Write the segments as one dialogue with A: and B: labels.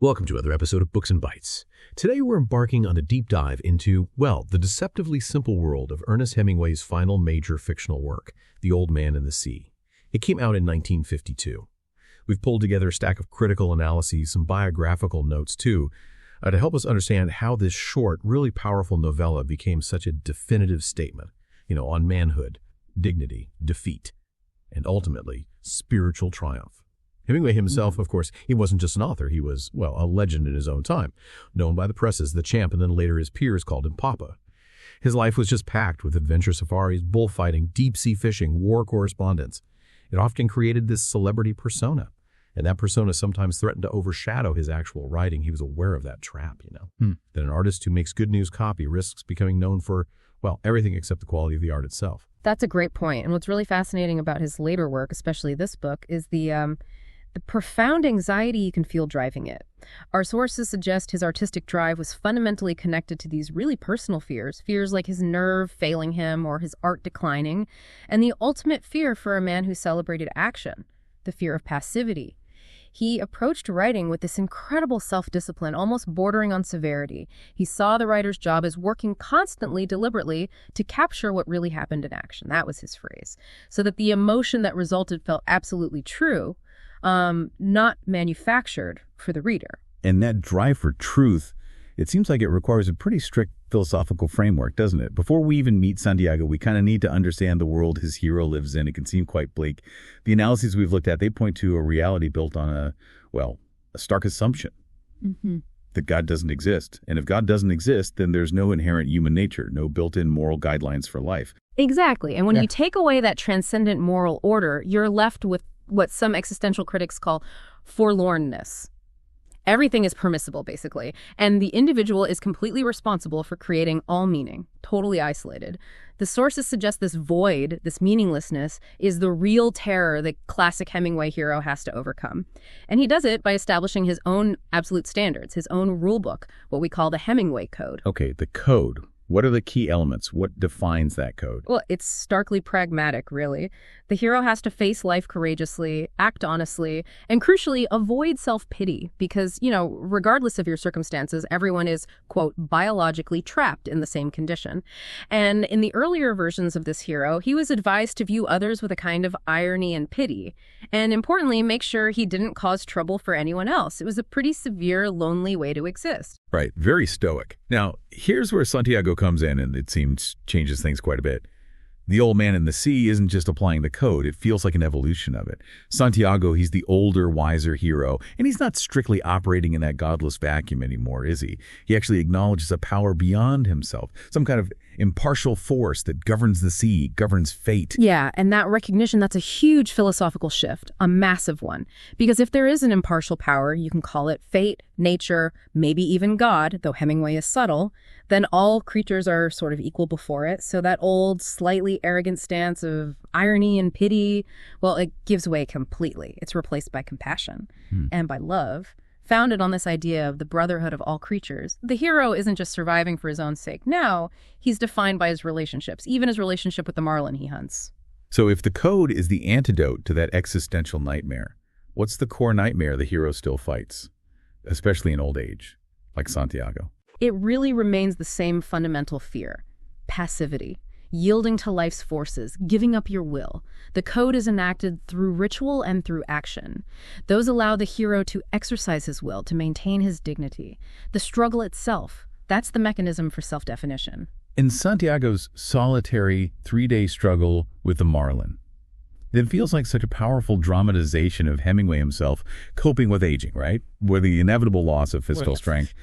A: Welcome to another episode of Books and Bytes. Today we're embarking on a deep dive into, well, the deceptively simple world of Ernest Hemingway's final major fictional work, The Old Man and the Sea. It came out in 1952. We've pulled together a stack of critical analyses, some biographical notes too, to help us understand how this short, really powerful novella became such a definitive statement, on manhood, dignity, defeat, and ultimately, spiritual triumph. Hemingway himself, of course, he wasn't just an author. He was, a legend in his own time, known by the press as the Champ, and then later his peers called him Papa. His life was just packed with adventure safaris, bullfighting, deep-sea fishing, war correspondence. It often created this celebrity persona, and that persona sometimes threatened to overshadow his actual writing. He was aware of that trap, that an artist who makes good news copy risks becoming known for, everything except the quality of the art itself.
B: That's a great point. And what's really fascinating about his later work, especially this book, is the profound anxiety you can feel driving it. Our sources suggest his artistic drive was fundamentally connected to these really personal fears like his nerve failing him or his art declining, and the ultimate fear for a man who celebrated action, the fear of passivity. He approached writing with this incredible self-discipline, almost bordering on severity. He saw the writer's job as working constantly, deliberately, to capture what really happened in action. That was his phrase. So that the emotion that resulted felt absolutely true, not manufactured for the reader.
C: And that drive for truth, it seems like it requires a pretty strict philosophical framework, doesn't it? Before we even meet Santiago, we kind of need to understand the world his hero lives in. It can seem quite bleak. The analyses we've looked at, they point to a reality built on a stark assumption that God doesn't exist. And if God doesn't exist, then there's no inherent human nature, no built-in moral guidelines for life.
B: Exactly. And when you take away that transcendent moral order, you're left with what some existential critics call forlornness. Everything is permissible, basically, and the individual is completely responsible for creating all meaning, totally isolated. The sources suggest this void, this meaninglessness, is the real terror the classic Hemingway hero has to overcome. And he does it by establishing his own absolute standards, his own rule book, what we call the Hemingway Code.
C: Okay, the code. What are the key elements? What defines that code?
B: Well, it's starkly pragmatic, really. The hero has to face life courageously, act honestly, and crucially, avoid self-pity because, regardless of your circumstances, everyone is, quote, biologically trapped in the same condition. And in the earlier versions of this hero, he was advised to view others with a kind of irony and pity. And importantly, make sure he didn't cause trouble for anyone else. It was a pretty severe, lonely way to exist.
C: Right, very stoic. Now, here's where Santiago comes in and it seems changes things quite a bit. The Old Man and the Sea isn't just applying the code, it feels like an evolution of it. Santiago, he's the older, wiser hero, and he's not strictly operating in that godless vacuum anymore, is he? He actually acknowledges a power beyond himself, some kind of impartial force that governs the sea, governs fate.
B: Yeah, and that recognition, that's a huge philosophical shift, a massive one. Because if there is an impartial power, you can call it fate, nature, maybe even God, though Hemingway is subtle, then all creatures are sort of equal before it. So that old, slightly arrogant stance of irony and pity, it gives way completely. It's replaced by compassion and by love. Founded on this idea of the brotherhood of all creatures, the hero isn't just surviving for his own sake. Now, he's defined by his relationships, even his relationship with the marlin he hunts.
C: So if the code is the antidote to that existential nightmare, what's the core nightmare the hero still fights, especially in old age, like Santiago?
B: It really remains the same fundamental fear, passivity. Yielding to life's forces, giving up your will. The code is enacted through ritual and through action. Those allow the hero to exercise his will, to maintain his dignity. The struggle itself, that's the mechanism for self-definition.
C: In Santiago's solitary 3-day struggle with the marlin, it feels like such a powerful dramatization of Hemingway himself coping with aging, right? With the inevitable loss of physical strength.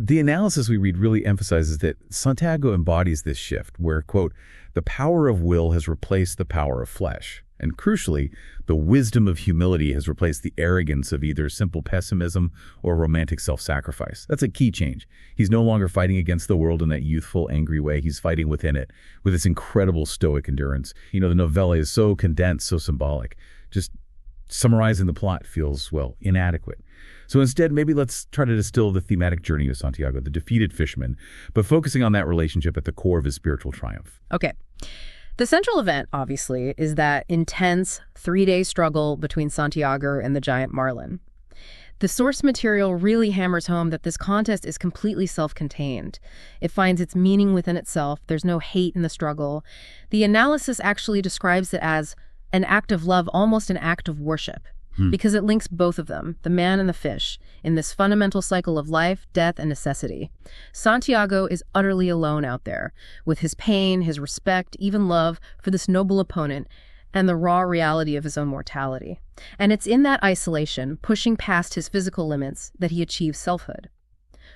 C: The analysis we read really emphasizes that Santiago embodies this shift where, quote, the power of will has replaced the power of flesh. And crucially, the wisdom of humility has replaced the arrogance of either simple pessimism or romantic self-sacrifice. That's a key change. He's no longer fighting against the world in that youthful, angry way. He's fighting within it with this incredible stoic endurance. The novella is so condensed, so symbolic. Just summarizing the plot feels, inadequate. So instead, maybe let's try to distill the thematic journey of Santiago, the defeated fisherman, but focusing on that relationship at the core of his spiritual triumph.
B: Okay. The central event, obviously, is that intense 3-day struggle between Santiago and the giant marlin. The source material really hammers home that this contest is completely self-contained. It finds its meaning within itself. There's no hate in the struggle. The analysis actually describes it as an act of love, almost an act of worship, because it links both of them, the man and the fish, in this fundamental cycle of life, death, and necessity. Santiago is utterly alone out there, with his pain, his respect, even love for this noble opponent, and the raw reality of his own mortality. And it's in that isolation, pushing past his physical limits, that he achieves selfhood,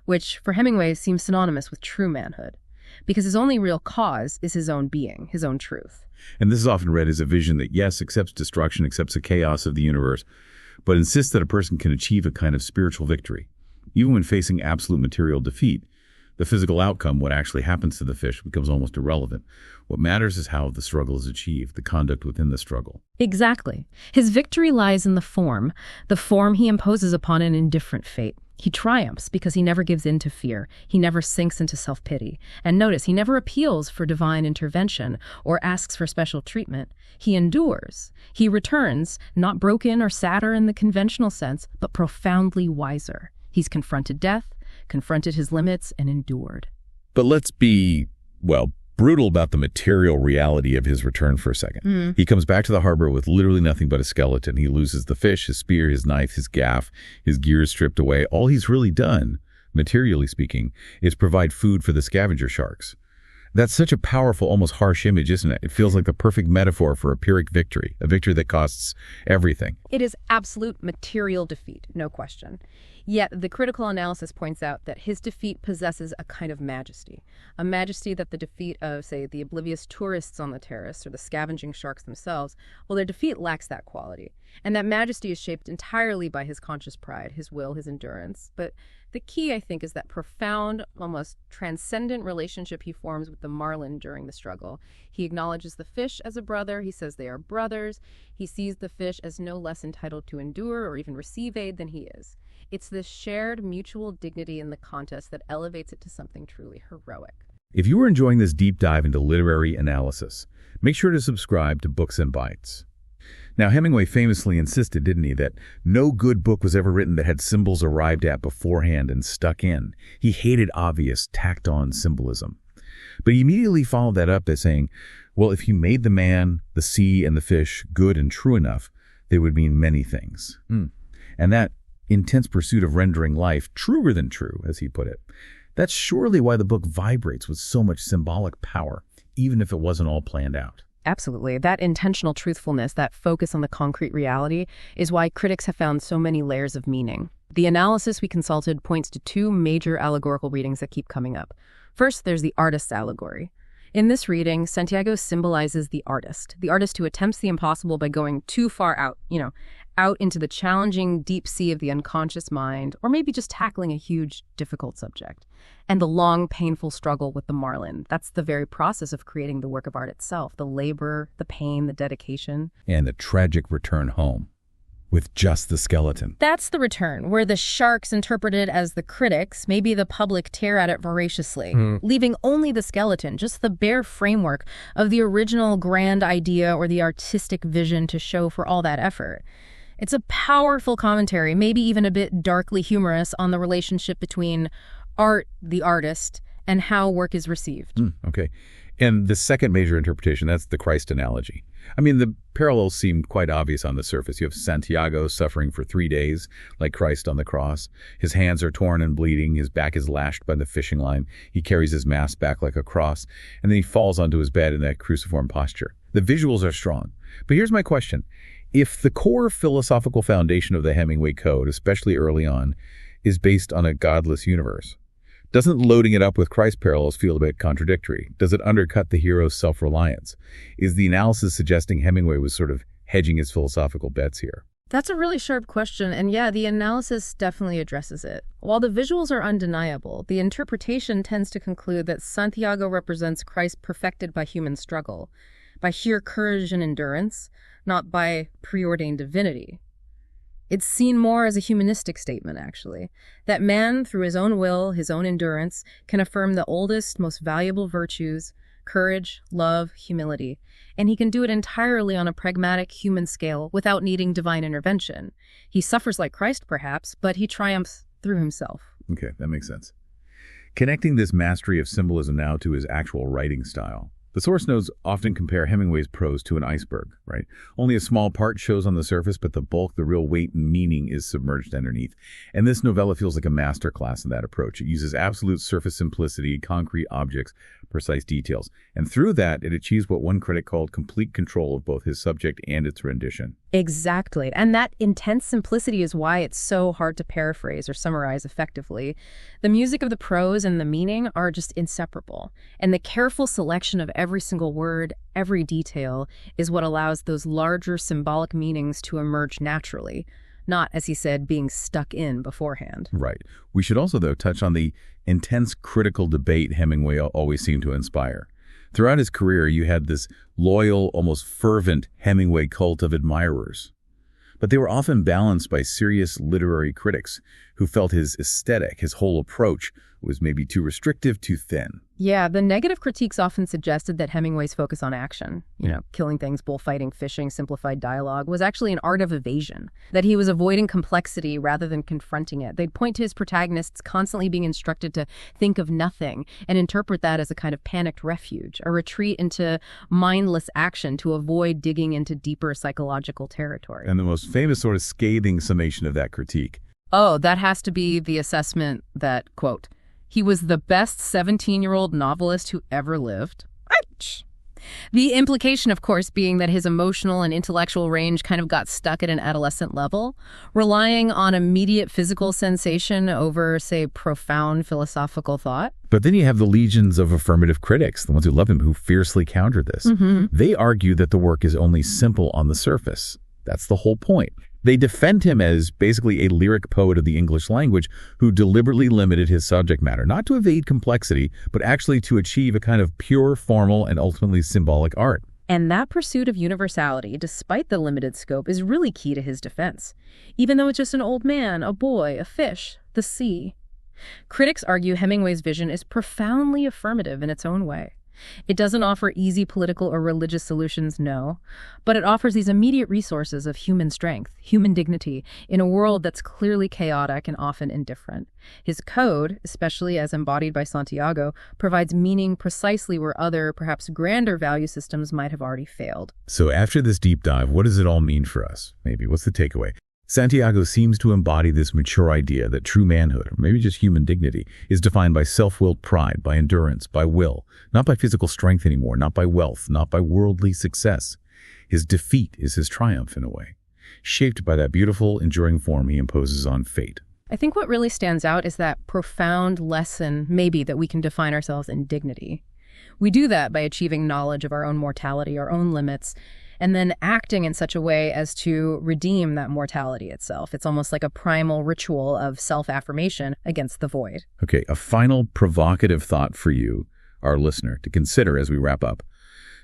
B: which for Hemingway seems synonymous with true manhood, because his only real cause is his own being, his own truth.
C: And this is often read as a vision that, yes, accepts destruction, accepts the chaos of the universe, but insists that a person can achieve a kind of spiritual victory. Even when facing absolute material defeat, the physical outcome, what actually happens to the fish, becomes almost irrelevant. What matters is how the struggle is achieved, the conduct within the struggle.
B: Exactly. His victory lies in the form he imposes upon an indifferent fate. He triumphs because he never gives in to fear. He never sinks into self-pity. And notice, he never appeals for divine intervention or asks for special treatment. He endures. He returns, not broken or sadder in the conventional sense, but profoundly wiser. He's confronted death, confronted his limits, and endured.
C: But let's be, brutal about the material reality of his return for a second. He comes back to the harbor with literally nothing but a skeleton. He loses the fish, his spear, his knife, his gaff, his gear is stripped away. All he's really done, materially speaking, is provide food for the scavenger sharks. That's such a powerful, almost harsh image, isn't it? It feels like the perfect metaphor for a Pyrrhic victory, a victory that costs everything.
B: It is absolute material defeat, no question. Yet the critical analysis points out that his defeat possesses a kind of majesty, a majesty that the defeat of, say, the oblivious tourists on the terrace or the scavenging sharks themselves, well, their defeat lacks that quality. And that majesty is shaped entirely by his conscious pride, his will, his endurance. But the key, I think, is that profound, almost transcendent relationship he forms with the marlin during the struggle. He acknowledges the fish as a brother. He says they are brothers. He sees the fish as no less entitled to endure or even receive aid than he is. It's this shared mutual dignity in the contest that elevates it to something truly heroic.
C: If you are enjoying this deep dive into literary analysis, make sure to subscribe to Books and Bytes. Now, Hemingway famously insisted, didn't he, that no good book was ever written that had symbols arrived at beforehand and stuck in. He hated obvious, tacked-on symbolism. But he immediately followed that up by saying, well, if you made the man, the sea, and the fish good and true enough, they would mean many things. And that intense pursuit of rendering life truer than true, as he put it, that's surely why the book vibrates with so much symbolic power, even if it wasn't all planned out.
B: Absolutely. That intentional truthfulness, that focus on the concrete reality, is why critics have found so many layers of meaning. The analysis we consulted points to two major allegorical readings that keep coming up. First, there's the artist's allegory. In this reading, Santiago symbolizes the artist who attempts the impossible by going too far out into the challenging deep sea of the unconscious mind, or maybe just tackling a huge, difficult subject. And the long, painful struggle with the marlin. That's the very process of creating the work of art itself, the labor, the pain, the dedication.
C: And the tragic return home, with just the skeleton.
B: That's the return, where the sharks, interpreted as the critics, maybe the public, tear at it voraciously, leaving only the skeleton, just the bare framework of the original grand idea or the artistic vision to show for all that effort. It's a powerful commentary, maybe even a bit darkly humorous, on the relationship between art, the artist, and how work is received.
C: Okay. And the second major interpretation, that's the Christ analogy. I mean, the parallels seem quite obvious on the surface. You have Santiago suffering for 3 days, like Christ on the cross. His hands are torn and bleeding. His back is lashed by the fishing line. He carries his mask back like a cross. And then he falls onto his bed in that cruciform posture. The visuals are strong. But here's my question. If the core philosophical foundation of the Hemingway Code, especially early on, is based on a godless universe, doesn't loading it up with Christ parallels feel a bit contradictory? Does it undercut the hero's self-reliance? Is the analysis suggesting Hemingway was sort of hedging his philosophical bets here?
B: That's a really sharp question, and yeah, the analysis definitely addresses it. While the visuals are undeniable, the interpretation tends to conclude that Santiago represents Christ perfected by human struggle, by sheer courage and endurance, not by preordained divinity. It's seen more as a humanistic statement, actually, that man, through his own will, his own endurance, can affirm the oldest, most valuable virtues, courage, love, humility. And he can do it entirely on a pragmatic human scale without needing divine intervention. He suffers like Christ, perhaps, but he triumphs through himself.
C: Okay, that makes sense. Connecting this mastery of symbolism now to his actual writing style. The source notes often compare Hemingway's prose to an iceberg, right? Only a small part shows on the surface, but the bulk, the real weight and meaning is submerged underneath. And this novella feels like a masterclass in that approach. It uses absolute surface simplicity, concrete objects, precise details. And through that, it achieves what one critic called complete control of both his subject and its rendition.
B: Exactly. And that intense simplicity is why it's so hard to paraphrase or summarize effectively. The music of the prose and the meaning are just inseparable. And the careful selection of every single word, every detail, is what allows those larger symbolic meanings to emerge naturally, not, as he said, being stuck in beforehand.
C: Right. We should also, though, touch on the intense critical debate Hemingway always seemed to inspire. Throughout his career, you had this loyal, almost fervent Hemingway cult of admirers. But they were often balanced by serious literary critics who felt his aesthetic, his whole approach, was maybe too restrictive, too thin.
B: Yeah, the negative critiques often suggested that Hemingway's focus on action, killing things, bullfighting, fishing, simplified dialogue, was actually an art of evasion, that he was avoiding complexity rather than confronting it. They'd point to his protagonists constantly being instructed to think of nothing and interpret that as a kind of panicked refuge, a retreat into mindless action to avoid digging into deeper psychological territory.
C: And the most famous sort of scathing summation of that critique.
B: Oh, that has to be the assessment that, quote, he was the best 17-year-old novelist who ever lived. Ouch! The implication, of course, being that his emotional and intellectual range kind of got stuck at an adolescent level, relying on immediate physical sensation over, say, profound philosophical thought.
C: But then you have the legions of affirmative critics, the ones who love him, who fiercely counter this. They argue that the work is only simple on the surface. That's the whole point. They defend him as basically a lyric poet of the English language who deliberately limited his subject matter, not to evade complexity, but actually to achieve a kind of pure, formal, and ultimately symbolic art.
B: And that pursuit of universality, despite the limited scope, is really key to his defense. Even though it's just an old man, a boy, a fish, the sea. Critics argue Hemingway's vision is profoundly affirmative in its own way. It doesn't offer easy political or religious solutions, no, but it offers these immediate resources of human strength, human dignity, in a world that's clearly chaotic and often indifferent. His code, especially as embodied by Santiago, provides meaning precisely where other, perhaps grander value systems might have already failed.
C: So after this deep dive, what does it all mean for us? Maybe, what's the takeaway? Santiago seems to embody this mature idea that true manhood, or maybe just human dignity, is defined by self-willed pride, by endurance, by will, not by physical strength anymore, not by wealth, not by worldly success. His defeat is his triumph in a way, shaped by that beautiful, enduring form he imposes on fate.
B: I think what really stands out is that profound lesson, maybe, that we can define ourselves in dignity. We do that by achieving knowledge of our own mortality, our own limits, and then acting in such a way as to redeem that mortality itself. It's almost like a primal ritual of self-affirmation against the void.
C: Okay, a final provocative thought for you, our listener, to consider as we wrap up.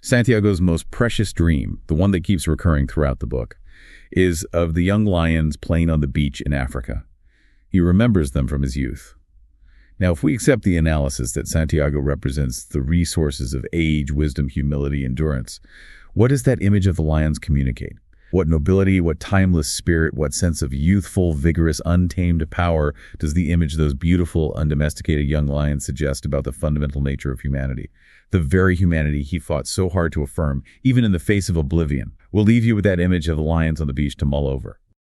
C: Santiago's most precious dream, the one that keeps recurring throughout the book, is of the young lions playing on the beach in Africa. He remembers them from his youth. Now, if we accept the analysis that Santiago represents the resources of age, wisdom, humility, endurance, what does that image of the lions communicate? What nobility, what timeless spirit, what sense of youthful, vigorous, untamed power does the image of those beautiful, undomesticated young lions suggest about the fundamental nature of humanity? The very humanity he fought so hard to affirm, even in the face of oblivion. We'll leave you with that image of the lions on the beach to mull over.